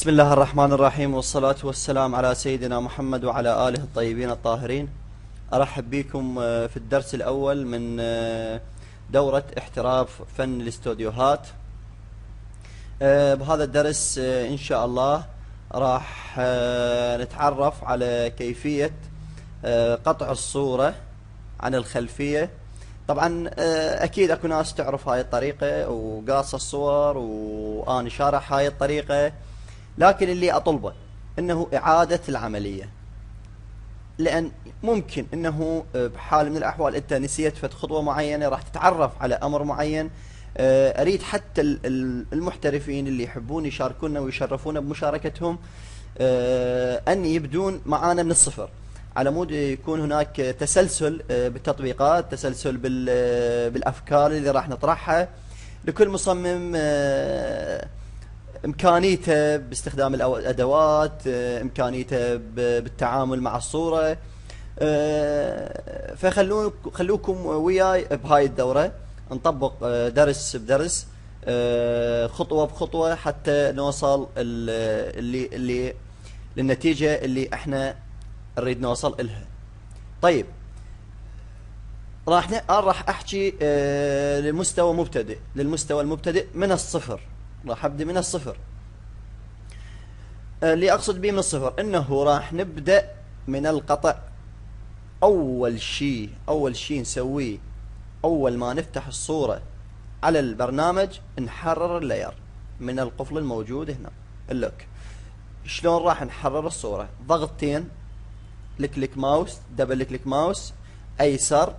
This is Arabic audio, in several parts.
بسم الله الرحمن الرحيم، والصلاة والسلام على سيدنا محمد وعلى آله الطيبين الطاهرين. أرحب بكم في الدرس الأول من دورة احتراف فن الاستوديوهات. بهذا الدرس إن شاء الله راح نتعرف على كيفية قطع الصورة عن الخلفية. طبعا أكيد أكو ناس تعرف هاي الطريقة وقاص الصور، وأنا شارح هاي الطريقة، لكن اللي أطلبه أنه إعادة العملية، لأن ممكن أنه بحال من الأحوال أنت نسيت فد خطوة معينة، راح تتعرف على أمر معين. أريد حتى المحترفين اللي يحبون يشاركونا ويشرفونا بمشاركتهم أن يبدون معانا من الصفر، على مود يكون هناك تسلسل بالتطبيقات، تسلسل بالأفكار اللي راح نطرحها. لكل مصمم إمكانيته باستخدام الأدوات، إمكانيته بالتعامل مع الصورة. فخلوكم وياي بهاي الدورة نطبق درس بدرس، خطوة بخطوة، حتى نوصل اللي للنتيجة اللي احنا نريد نوصل إلها. طيب، راح احكي للمستوى المبتدئ من الصفر. راح ابدأ من الصفر. اللي اقصد به من الصفر انه راح نبدأ من القطع. اول شيء نسويه اول ما نفتح الصورة على البرنامج، نحرر اللاير من القفل الموجود هنا، اللوك. شلون راح نحرر الصورة؟ ضغطتين، كليك ماوس، دبل كليك ماوس ايسر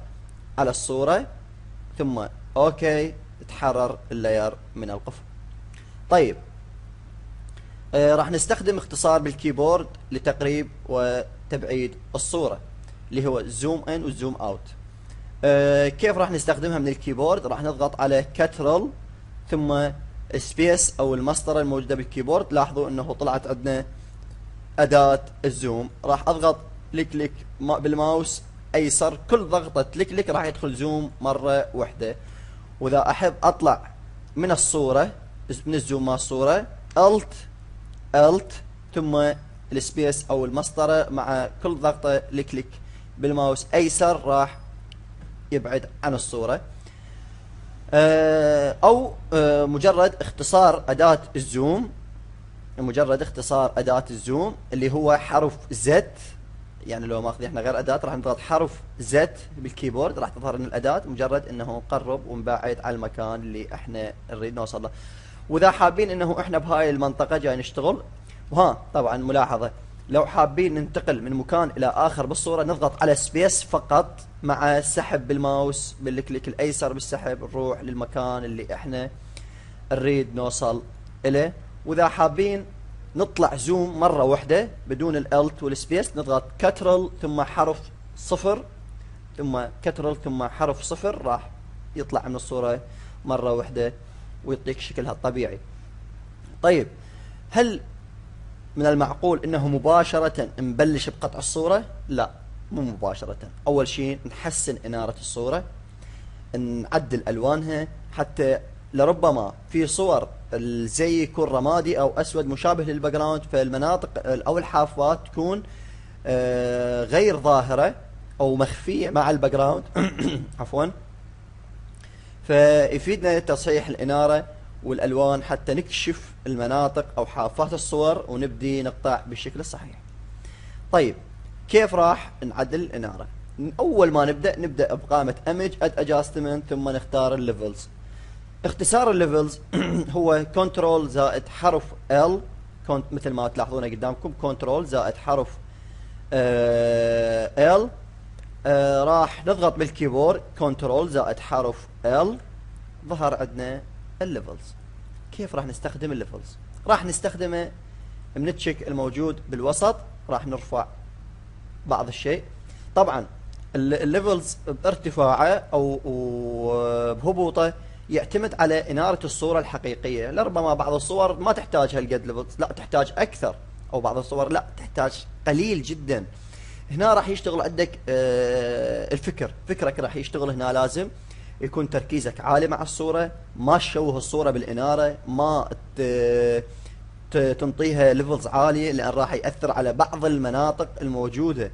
على الصورة، ثم اوكي، تحرر اللاير من القفل. طيب، راح نستخدم اختصار بالكيبورد لتقريب وتبعيد الصورة، اللي هو زوم ان وزوم اوت. كيف راح نستخدمها من الكيبورد؟ راح نضغط على كنترول ثم سبيس او المسطرة الموجودة بالكيبورد. لاحظوا انه طلعت عندنا اداة الزوم. راح اضغط كليك بالماوس ايسر، كل ضغطة كليك راح يدخل زوم مرة واحدة. واذا احب اطلع من الصورة، من الزوم مع الصورة، الت ثم السبيس او المسطرة، مع كل ضغطة كليك بالماوس ايسر راح يبعد عن الصورة. او مجرد اختصار اداة الزوم، اللي هو حرف زد. يعني لو ماخذ احنا غير اداة، راح نضغط حرف زد بالكيبورد، راح تظهر لنا الاداة، مجرد انه نقرب ونبعد على المكان اللي احنا نريد نوصل له. واذا حابين انه احنا بهاي المنطقة جاي نشتغل، طبعا ملاحظة، لو حابين ننتقل من مكان الى اخر بالصورة، نضغط على سبيس فقط مع السحب بالماوس بالكليك الايسر بالسحب، نروح للمكان اللي احنا نريد نوصل اليه. واذا حابين نطلع زوم مرة واحدة بدون الالت والسبيس، نضغط كنترول ثم حرف صفر، ثم كنترول ثم حرف صفر، راح يطلع من الصورة مرة واحدة ويعطيك شكلها الطبيعي. طيب، هل من المعقول انه مباشرة نبلش بقطع الصورة؟ لا، مو مباشرة. اول شيء نحسن انارة الصورة، نعدل الوانها، حتى لربما في صور الزي يكون رمادي او اسود مشابه للباك جراوند، فالمناطق او الحافات تكون غير ظاهرة او مخفية مع الباك جراوند عفوا. فيفيدنا تصحيح الانارة والالوان حتى نكشف المناطق او حافات الصور ونبدي نقطع بالشكل الصحيح. طيب، كيف راح نعدل الانارة؟ اول ما نبدأ بقائمة ايمج اد ادجستمنت، ثم نختار الليفلز. اختصار الليفلز هو كنترول زائد حرف ال، مثل ما تلاحظون قدامكم، كنترول زائد حرف ال. راح نضغط بالكيبورد كنترول زائد حرف ال، ظهر عندنا الليفلز. كيف راح نستخدم الليفلز؟ راح نستخدمه من التشيك الموجود بالوسط، راح نرفع بعض الشيء. طبعا الليفلز بارتفاعه او بهبوطه يعتمد على انارة الصورة الحقيقية. لربما بعض الصور ما تحتاج هالقد ليفلز، لا تحتاج اكثر، او بعض الصور لا تحتاج قليل جدا. هنا راح يشتغل عندك فكرك راح يشتغل هنا. لازم يكون تركيزك عالي مع الصورة، ما تشوه الصورة بالإنارة، ما تنطيها ليفلز عالية، لأن راح يأثر على بعض المناطق الموجودة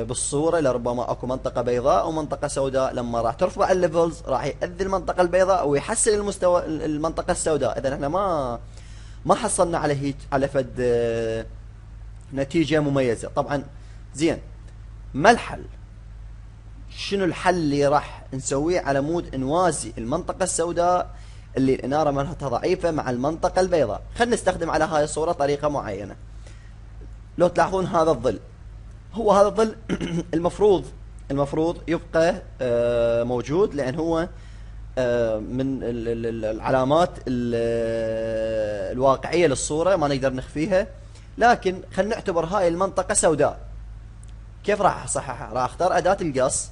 بالصورة. لربما اكو منطقة بيضاء او منطقة سوداء، لما راح ترفع الليفلز راح يأذي المنطقة البيضاء ويحسن المستوى المنطقة السوداء. اذا احنا ما حصلنا على هيك على فد نتيجة مميزة. طبعا زين، ما الحل؟ شنو الحل اللي راح نسويه على مود نوازي المنطقة السوداء اللي الإنارة مالتها ضعيفة مع المنطقة البيضاء؟ خلينا نستخدم على هاي الصورة طريقة معينة. لو تلاحظون هذا الظل، هو هذا الظل المفروض يبقى موجود، لأن هو من العلامات الواقعية للصورة، ما نقدر نخفيها. لكن خلينا نعتبر هاي المنطقة سوداء. كيف راح اصححها؟ راح اختار أداة القص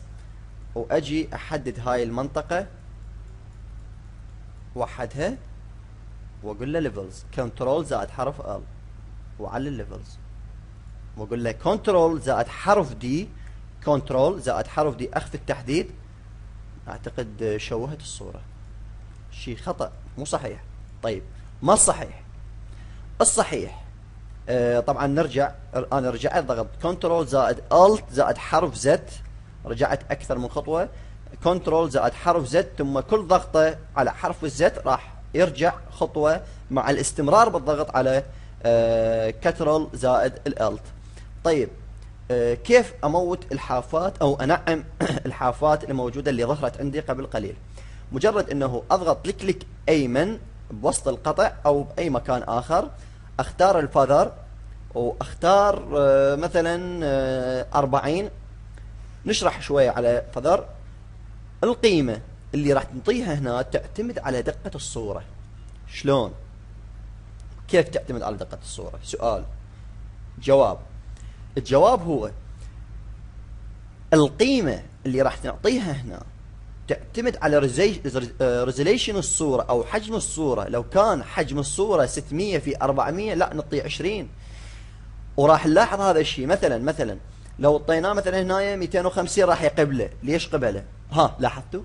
واجي احدد هاي المنطقة، وحدها واقول له ليفلز، كنترول زائد حرف ال، وعلى الليفلز، واقول له كنترول زائد حرف دي، كنترول زائد حرف دي، اخذ التحديد. اعتقد شوهت الصورة، شيء خطأ مو صحيح. طيب ما الصحيح؟ الصحيح طبعا انا رجعت ضغط كنترول زائد الت زائد حرف زد، رجعت اكثر من خطوة، كنترول زائد حرف زد، ثم كل ضغطة على حرف الزد راح يرجع خطوة مع الاستمرار بالضغط على كنترول زائد الالت. طيب كيف اموت الحافات او انعم الحافات الموجودة اللي ظهرت عندي قبل قليل؟ مجرد انه اضغط كليك ايمن بوسط القطع او باي مكان اخر، اختار الفذر واختار مثلا 40. نشرح شوية على فذر. القيمة اللي راح تنطيها هنا تعتمد على دقة الصورة. شلون؟ كيف تعتمد على دقة الصورة؟ سؤال جواب. الجواب هو القيمة اللي راح نعطيها هنا تعتمد على ريزوليشن الصورة او حجم الصورة. لو كان حجم الصورة 600 في 400 لا نعطيه 20. وراح نلاحظ هذا الشيء. مثلا لو اعطيناه مثلا هنا 250 راح يقبله. ليش قبله؟ ها لاحظتوا؟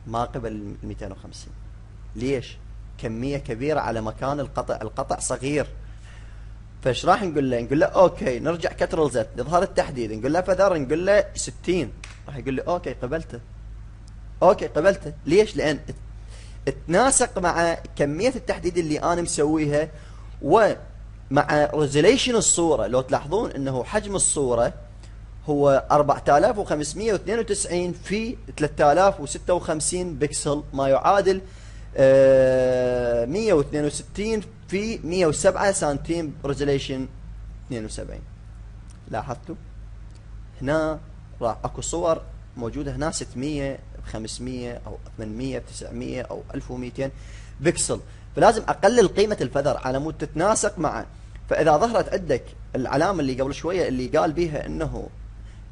ما قبل 250. ليش؟ كمية كبيرة على مكان القطع صغير. فايش راح نقول له؟ نقول له اوكي، نرجع كنترول زد يظهر التحديد، نقول له فذر، نقول له 60، راح يقول لي اوكي قبلته. اوكي قبلته. ليش؟ لان تناسق مع كمية التحديد اللي انا مسويها ومع ريزوليشن الصورة. لو تلاحظون انه حجم الصورة هو 4592 في 3056 بكسل، ما يعادل 162 في 107 سنتيم ريزوليشن 72. لاحظتوا؟ هنا راح اكو صور موجودة هنا 600 500 او 800 900 او 1200 بكسل، فلازم اقلل قيمة الفذر على مود تتناسق معه. فاذا ظهرت عندك العلامة اللي قبل شوية اللي قال بيها انه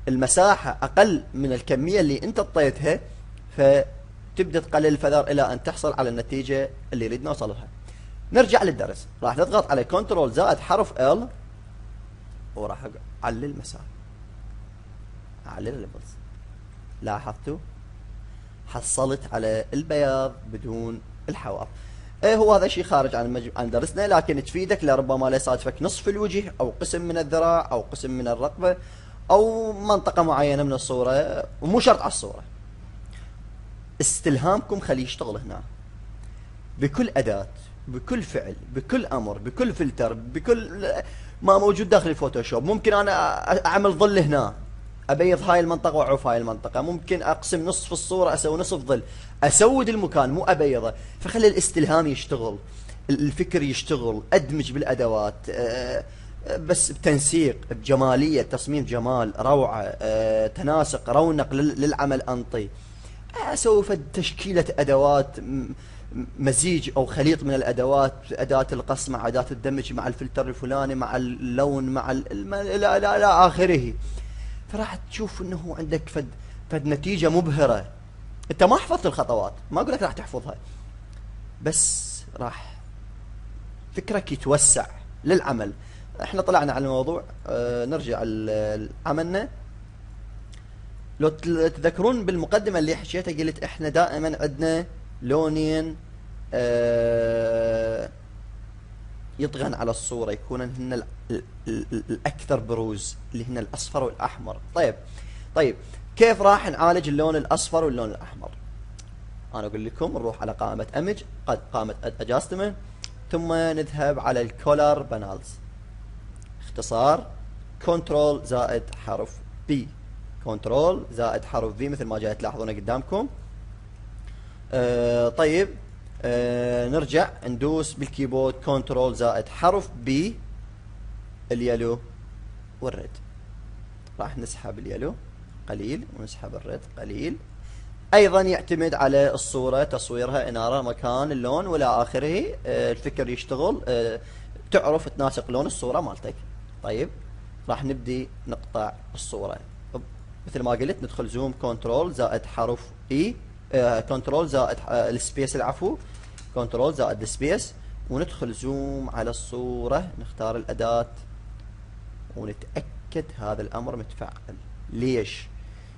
المساحة اقل من الكمية اللي انت اعطيتها، فتبدأ تقلل الفذر الى ان تحصل على النتيجة اللي نريد نوصل لها. نرجع للدرس. راح نضغط على كنترول زائد حرف ال وراح اعلل المسافة، اعلل الليفلز. لاحظتوا؟ حصلت على البياض بدون الحواف. هو هذا شيء خارج عن درسنا، لكن تفيدك لربما لا يصادفك نصف الوجه او قسم من الذراع او قسم من الرقبة او منطقة معينة من الصورة، ومو شرط على الصورة. استلهامكم خليه يشتغل هنا بكل أداة، بكل فعل، بكل أمر، بكل فلتر، بكل ما موجود داخل الفوتوشوب. ممكن أنا أعمل ظل هنا، أبيض هاي المنطقة وأعوف هاي المنطقة. ممكن أقسم نصف الصورة أسوي نصف ظل، أسود المكان مو أبيضه. فخلي الاستلهام يشتغل، الفكر يشتغل، أدمج بالأدوات بس بتنسيق، بجمالية، تصميم جمال، روعة، تناسق، رونق للعمل أنطي. أسوي تشكيلة أدوات، مزيج أو خليط من الأدوات، أداة القص مع أداة الدمج مع الفلتر الفلاني مع اللون مع لا آخره. فراح تشوف أنه عندك فد نتيجة مبهرة. أنت ما حفظت الخطوات، ما أقول لك راح تحفظها، بس راح فكرك يتوسع للعمل. احنا طلعنا على الموضوع. نرجع لعملنا. لو تذكرون بالمقدمة اللي حكيتها قلت احنا دائما عندنا لونين يطغن على الصورة، يكون هن الأكثر بروز اللي هن الأصفر والأحمر. طيب كيف راح نعالج اللون الأصفر واللون الأحمر؟ أنا أقول لكم نروح على قائمة Image، قائمة Adjustment، ثم نذهب على الكولر بانالز، اختصار كنترول زائد حرف B، كنترول زائد حرف V مثل ما جاي تلاحظونه قدامكم. طيب نرجع ندوس بالكيبورد كنترول زائد حرف B، اليلو والريد. راح نسحب اليلو قليل ونسحب الريد قليل. ايضا يعتمد على الصورة، تصويرها، انارة، مكان، اللون والى اخره. الفكر يشتغل، تعرف تناسق لون الصورة مالتك. طيب راح نبدي نقطع الصورة مثل ما قلت، ندخل زوم كنترول زائد حرف اي، كنترول زائد السبيس، العفو، كنترول زائد السبيس، وندخل زوم على الصورة، نختار الأداة ونتأكد هذا الأمر متفعل. ليش؟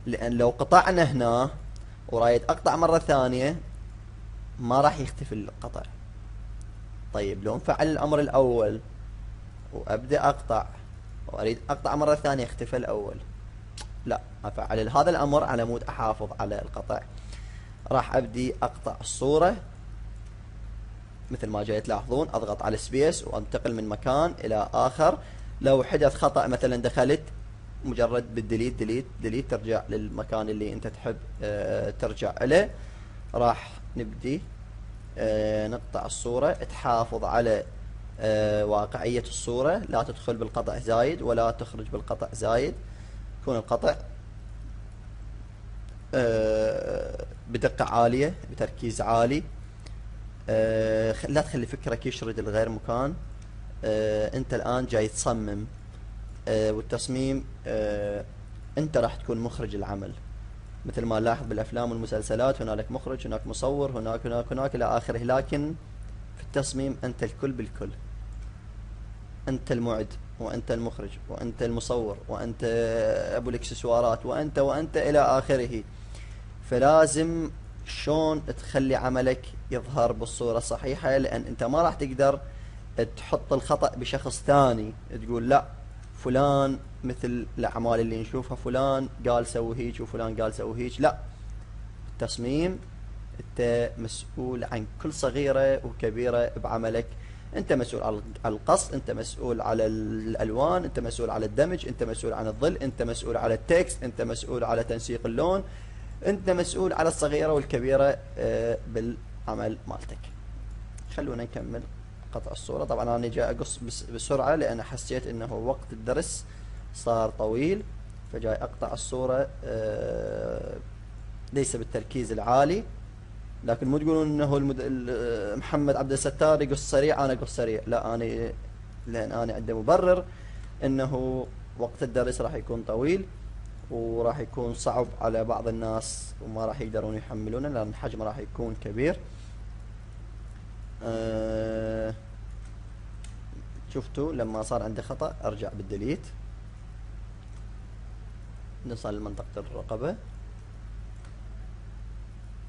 لأن لو قطعنا هنا ورايد أقطع مرة ثانية ما راح يختفي القطع. طيب لو نفعل الأمر الأول وأبدأ أقطع وأريد أقطع مرة ثانية اختفى الأول، لا، أفعل هذا الأمر على مود أحافظ على القطع. راح أبدي أقطع الصورة مثل ما جاي تلاحظون، أضغط على سبيس وأنتقل من مكان إلى آخر. لو حدث خطأ مثلا دخلت، مجرد بالديليت ديليت ديليت ترجع للمكان اللي أنت تحب ترجع إليه. راح نبدي نقطع الصورة، تحافظ على واقعية الصورة، لا تدخل بالقطع زايد ولا تخرج بالقطع زايد، يكون القطع بدقة عالية بتركيز عالي. لا تخلي فكرك يشرد لغير مكان. انت الآن جاي تصمم، والتصميم انت راح تكون مخرج العمل. مثل ما نلاحظ بالافلام والمسلسلات، هنالك مخرج، هناك مصور، هناك الى اخره، لكن في التصميم انت الكل بالكل. انت المعد، وانت المخرج، وانت المصور، وانت ابو الاكسسوارات، وانت الى اخره. فلازم شلون تخلي عملك يظهر بالصورة الصحيحة، لان انت ما راح تقدر تحط الخطأ بشخص ثاني، تقول لا فلان مثل الاعمال اللي نشوفها فلان قال سوي هيك وفلان قال سوي هيك. لا، التصميم انت مسؤول عن كل صغيرة وكبيرة بعملك. انت مسؤول على القص، انت مسؤول على الالوان، انت مسؤول على الدمج، انت مسؤول عن الظل، انت مسؤول على التكست، انت مسؤول على تنسيق اللون، انت مسؤول على الصغيرة والكبيرة بالعمل مالتك. خلونا نكمل قطع الصورة. طبعا انا جاي اقص بسرعة لان حسيت انه وقت الدرس صار طويل، فجاي اقطع الصورة ليس بالتركيز العالي. لكن مو تقولون انه محمد عبد الستار يقص سريع انا اقص سريع، لا، انا لان انا عندي مبرر انه وقت الدرس راح يكون طويل وراح يكون صعب على بعض الناس وما راح يقدرون يحملونه لان الحجم راح يكون كبير. شفتوا لما صار عندي خطأ ارجع بالديليت، نوصل لمنطقة الرقبة،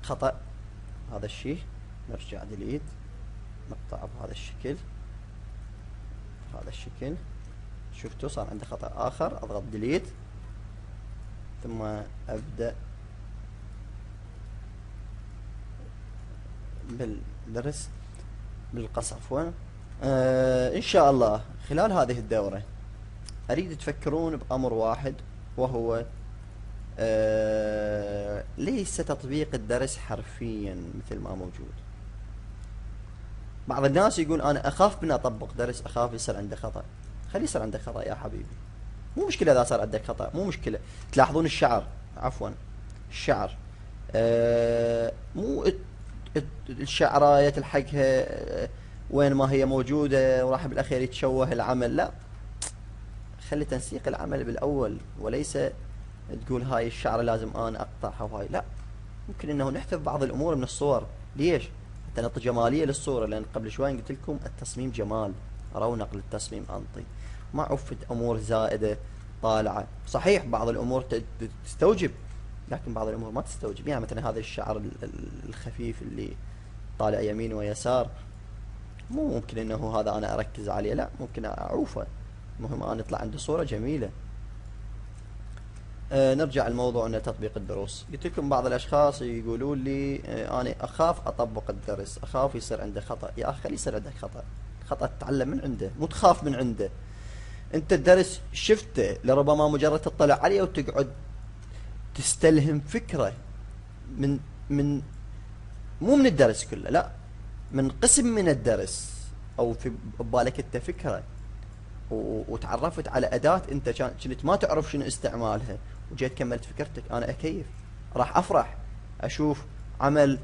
خطأ هذا الشيء، نرجع ديليت، نقطعه بهذا الشكل، هذا الشكل. شفتوا صار عندي خطأ آخر، أضغط ديليت ثم أبدأ بالدرس بالقص عفوا. إن شاء الله خلال هذه الدورة أريد تفكرون بأمر واحد، وهو ليس تطبيق الدرس حرفيا مثل ما موجود. بعض الناس يقول انا اخاف من اطبق درس، اخاف يصير عنده خطأ. خلي يصير عنده خطأ يا حبيبي، مو مشكلة اذا صار عندك خطأ، مو مشكلة. تلاحظون الشعر، عفوا الشعر، مو الشعراية تلحقها وين ما هي موجودة وراح بالاخير يتشوه العمل. لا، خلي تنسيق العمل بالاول، وليس تقول هاي الشعرة لازم انا اقطعها وهاي لا. ممكن انه نحذف بعض الامور من الصور. ليش؟ حتى نعطي جمالية للصورة، لان قبل شوي قلت لكم التصميم جمال، رونق للتصميم انطي، ما عفت امور زائدة طالعة. صحيح بعض الامور تستوجب، لكن بعض الامور ما تستوجب. يعني مثلا هذا الشعر الخفيف اللي طالع يمين ويسار مو ممكن انه هذا انا اركز عليه، لا ممكن اعوفه، المهم انا يطلع عندي صورة جميلة. نرجع لموضوعنا تطبيق الدروس. قلت لكم بعض الاشخاص يقولون لي انا اخاف اطبق الدرس، اخاف يصير عنده خطأ. يا اخي خلي يصير عندك خطأ، خطأ تتعلم من عنده، مو تخاف من عنده. انت الدرس شفته، لربما مجرد تطلع عليه وتقعد تستلهم فكرة من مو من الدرس كله، لا، من قسم من الدرس، او في ببالك انت فكرة، وتعرفت على أداة انت كنت ما تعرف شنو استعمالها، وجيت كملت فكرتك. انا اكيف، راح افرح اشوف عمل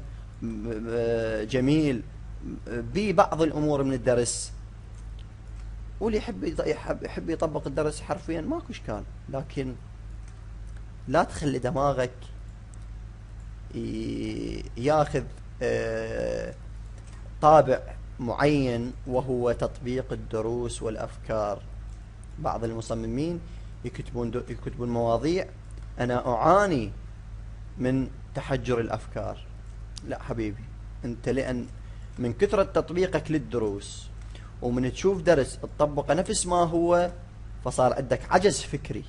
جميل ببعض الامور من الدرس. واللي يحب يطبق الدرس حرفيا ماكو اشكال، لكن لا تخلي دماغك ياخذ طابع معين وهو تطبيق الدروس والافكار. بعض المصممين يكتبون مواضيع انا اعاني من تحجر الافكار. لا حبيبي، انت لان من كثرة تطبيقك للدروس ومن تشوف درس تطبقه نفس ما هو، فصار عندك عجز فكري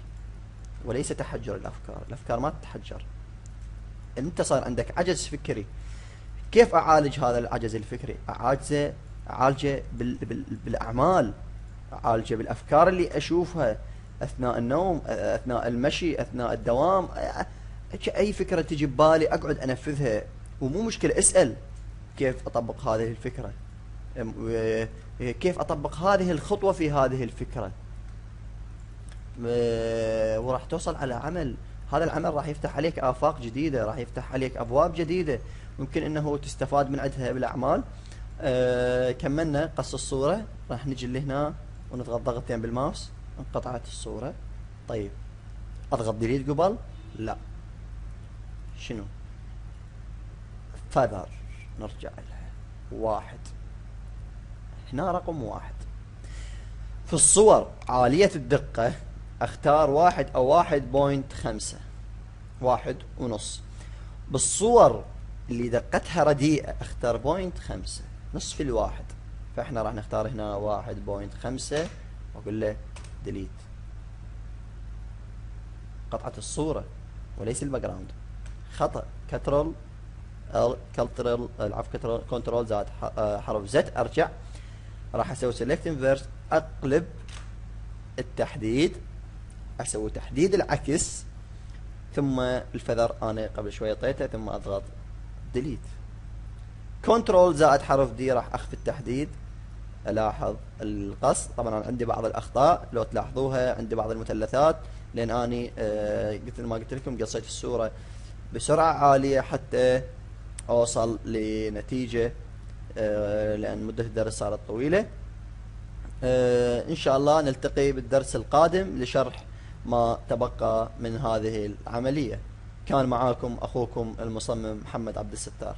وليس تحجر الافكار. الافكار ما تتحجر، انت صار عندك عجز فكري. كيف اعالج هذا العجز الفكري؟ اعالجه بالاعمال، اعالجه بالافكار اللي اشوفها اثناء النوم، اثناء المشي، اثناء الدوام. اي فكرة تجي ببالي اقعد انفذها، ومو مشكلة اسأل كيف اطبق هذه الفكرة، كيف اطبق هذه الخطوة في هذه الفكرة، وراح توصل على عمل. هذا العمل راح يفتح عليك آفاق جديدة، راح يفتح عليك أبواب جديدة ممكن أنه تستفاد من عندها بالأعمال. كملنا قص الصورة، راح نجي لهنا ونضغط ضغطتين بالماوس، انقطعت الصورة. طيب أضغط ديليت قبل؟ لا، شنو؟ فذر، نرجع لها. 1 هنا، رقم 1 في الصور عالية الدقة اختار 1 أو 1.5، 1.5. بالصور اللي دقتها رديئة اختار 0.5، نصف الواحد. فاحنا راح نختار هنا 1.5 واقول له ديليت. قطعة الصورة وليس الباك جراوند. خطأ، كنترول زائد حرف زد ارجع. راح اسوي سيلكت انفيرس، اقلب التحديد، اسوي تحديد العكس، ثم الفذر انا قبل شوي طيته، ثم اضغط ديليت. كنترول زائد حرف دي راح اخفي التحديد. الاحظ القص، طبعا عندي بعض الاخطاء لو تلاحظوها، عندي بعض المثلثات، لان اني ما قلت لكم قصيت الصورة بسرعة عالية حتى اوصل لنتيجة، لان مدة الدرس صارت طويلة. ان شاء الله نلتقي بالدرس القادم لشرح ما تبقى من هذه العملية. كان معاكم اخوكم المصمم محمد عبد الستار.